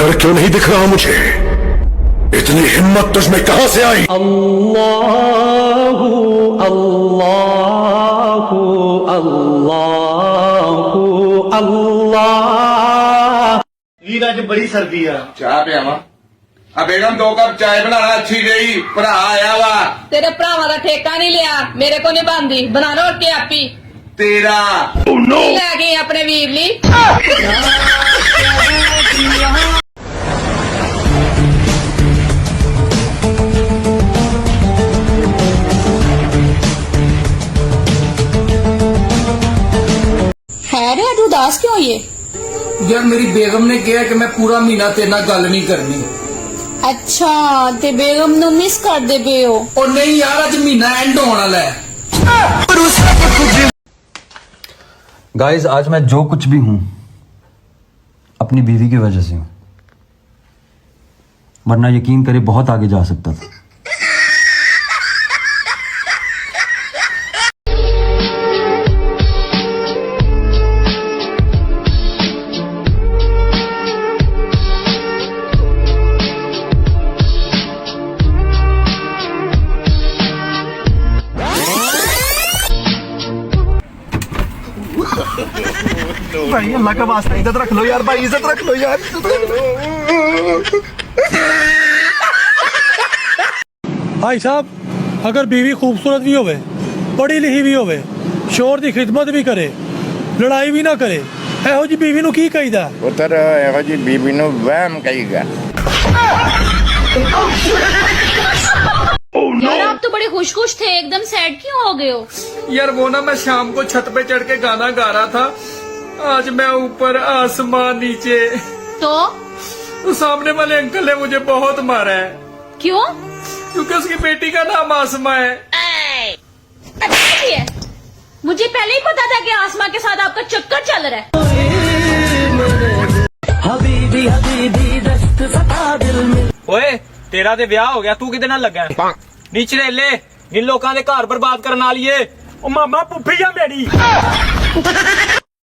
डर क्यों नहीं दिख रहा मुझे? इतनी हिम्मत तुझमें कहां से आई? अल्लाहु अल्लाहु अल्लाहु अल्लाह। ईद अज बड़ी सर्दी आ। चाह पियावा बेगम 2 कप चाय बनाना अच्छी गई भरा आया वा। तेरे भरावां दा ठेका नहीं लिया, मेरे को नहीं बनदी। बना लो रोटी आपी तेरा ले गई अपने वीर ली। है रे तू उदास क्यों ये? यार मेरी बेगम ने कहा कि मैं पूरा महीना तेरे नाल गल नहीं करनी। अच्छा ते बेगम नु मिस कर दे पे हो? और नहीं यार अज महीना एंड होने वाला है। गाइस आज मैं जो कुछ भी हूं अपनी बीवी की वजह से हूं, वरना यकीन करे बहुत आगे जा सकता था। भाई अल्लाह का वास्ता इज्जत रख लो यार, भाई इज्जत रख लो यार। भाई साहब अगर बीवी खूबसूरत भी होवे, पढ़ी लिखी भी होवे, शोर की खिदमत भी करे, लड़ाई भी ना करे, ਇਹੋ जी बीवी ਨੂੰ ਕੀ ਕਹੀਦਾ? ਪੁੱਤਰ ਇਹੋ ਜੀ ਬੀਬੀ ਨੂੰ ਵਹਿਮ ਕਹੀਦਾ। यार आप तो बड़े खुश खुश थे, एकदम सैड क्यों हो गए हो? यार वो ना मैं शाम को छत पे चढ़ के गाना गा रहा था, आज मैं ऊपर आसमान नीचे। तो सामने वाले अंकल ने मुझे बहुत मारा है। क्यों? क्योंकि उसकी बेटी का नाम आसमा है। अच्छा भी है, मुझे पहले ही पता था कि आसमा के साथ आपका चक्कर चल रहा है। हबीबी हबीबी दस्त सता दिल में। ओए तेरा ते विआह हो गया, तू किदे नाल लगा है? नीचे ले इन लोकां दे घर बर्बाद करन वाली ए। ओ मामा पुप्पी आ मेरी।